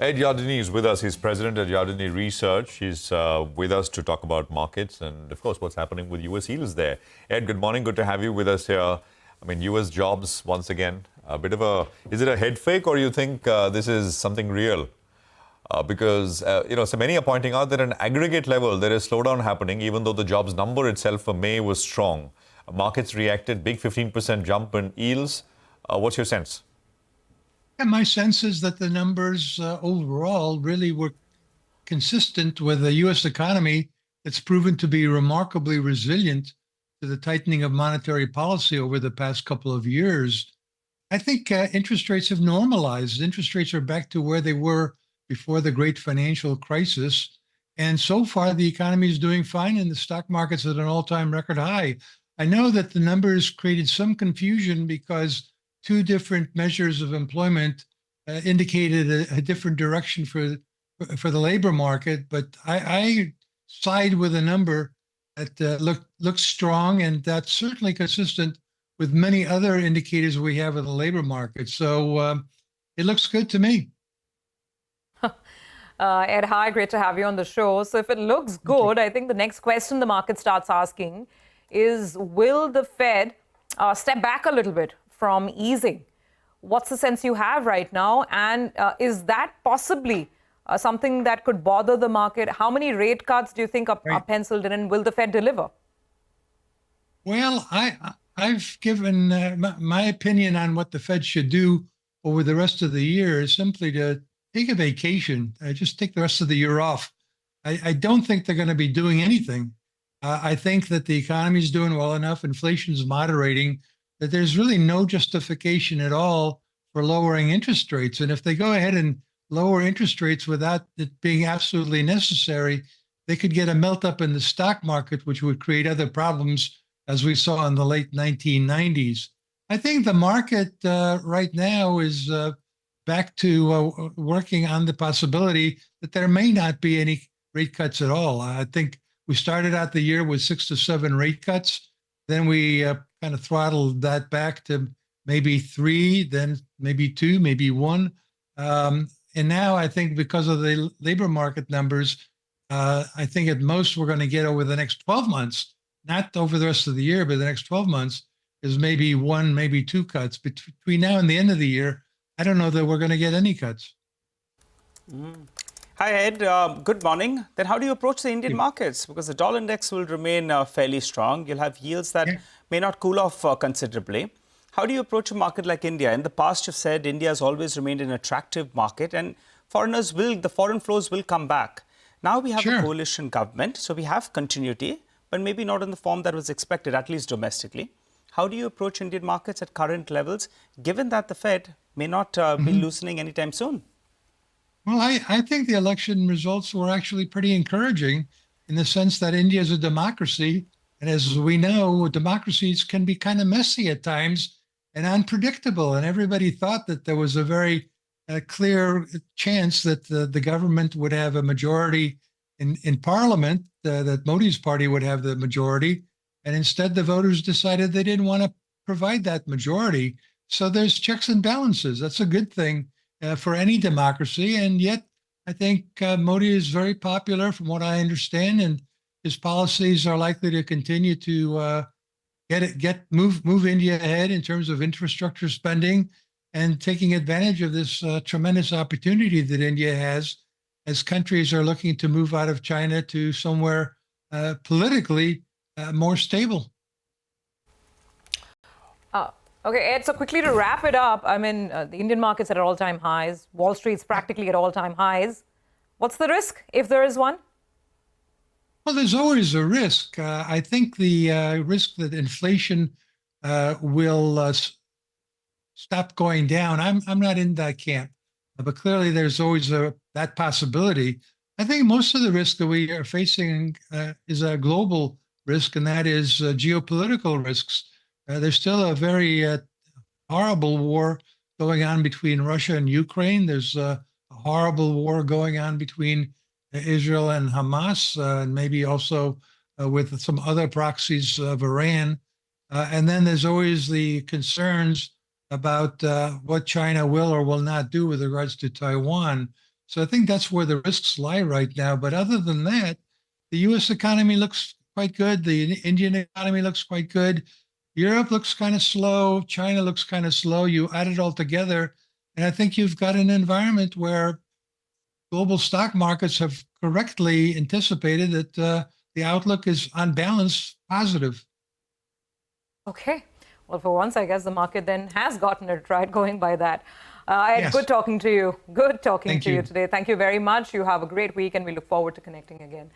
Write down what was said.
Ed Yardeni is with us. He's president at Yardeni Research. He's with us to talk about markets and, of course, what's happening with U.S. yields there. Ed, good morning. Good to have you with us here. I mean, U.S. jobs, once again, a bit of a... Is it a head fake or you think this is something real? Because, so many are pointing out that at an aggregate level, there is slowdown happening, even though the jobs number itself for May was strong. Markets reacted, big 15% jump in yields. What's your sense? Yeah, my sense is that the numbers overall really were consistent with a U.S. economy that's proven to be remarkably resilient to the tightening of monetary policy over the past couple of years. I think interest rates have normalized. Interest rates are back to where they were before the great financial crisis. And so far, the economy is doing fine and the stock market's at an all-time record high. I know that the numbers created some confusion because two different measures of employment indicated a different direction for the labor market, but I side with a number that looks strong, and that's certainly consistent with many other indicators we have of the labor market. So it looks good to me. Ed, hi, great to have you on the show. So if it looks good, I think the next question the market starts asking is, will the Fed step back a little bit from easing? What's the sense you have right now? And is that possibly something that could bother the market? How many rate cuts do you think are penciled in, and will the Fed deliver? Well, I've given my opinion on what the Fed should do over the rest of the year is simply to take a vacation, just take the rest of the year off. I don't think they're going to be doing anything. I think that the economy is doing well enough, inflation is moderating, that there's really no justification at all for lowering interest rates. And if they go ahead and lower interest rates without it being absolutely necessary, they could get a melt up in the stock market, which would create other problems, as we saw in the late 1990s. I think the market right now is back to working on the possibility that there may not be any rate cuts at all. I think we started out the year with 6 to 7 rate cuts. Then we kind of throttled that back to maybe 3, then maybe 2, maybe 1. And now I think because of the labor market numbers, I think at most we're going to get over the next 12 months, not over the rest of the year, but the next 12 months is maybe 1, maybe 2 cuts. Between now and the end of the year, I don't know that we're going to get any cuts. Hi, Ed. Good morning. Then how do you approach the Indian markets? Because the dollar index will remain fairly strong. You'll have yields that may not cool off considerably. How do you approach a market like India? In the past, you've said India has always remained an attractive market and the foreign flows will come back. Now we have a coalition government, so we have continuity, but maybe not in the form that was expected, at least domestically. How do you approach Indian markets at current levels, given that the Fed may not be loosening anytime soon? Well, I think the election results were actually pretty encouraging in the sense that India is a democracy. And as we know, democracies can be kind of messy at times and unpredictable. And everybody thought that there was a very clear chance that the government would have a majority in parliament, that Modi's party would have the majority. And instead, the voters decided they didn't want to provide that majority. So there's checks and balances. That's a good thing for any democracy. And yet, I think Modi is very popular from what I understand, and his policies are likely to continue to move India ahead in terms of infrastructure spending and taking advantage of this tremendous opportunity that India has as countries are looking to move out of China to somewhere politically more stable. Okay, Ed, so quickly to wrap it up, I mean, the Indian market's at all-time highs. Wall Street's practically at all-time highs. What's the risk, if there is one? Well, there's always a risk. I think the risk that inflation will stop going down, I'm not in that camp. But clearly there's always that possibility. I think most of the risk that we are facing is a global risk, and that is geopolitical risks. There's still a very horrible war going on between Russia and Ukraine. There's a horrible war going on between Israel and Hamas, and maybe also with some other proxies of Iran. And then there's always the concerns about what China will or will not do with regards to Taiwan. So I think that's where the risks lie right now. But other than that, the U.S. economy looks quite good. The Indian economy looks quite good. Europe looks kind of slow. China looks kind of slow. You add it all together, and I think you've got an environment where global stock markets have correctly anticipated that the outlook is, on balance, positive. Okay. Well, for once, I guess the market then has gotten it right, going by that. Ed, Yes. good talking to you. Good talking Thank to you you. today. Thank you very much. You have a great week, and we look forward to connecting again.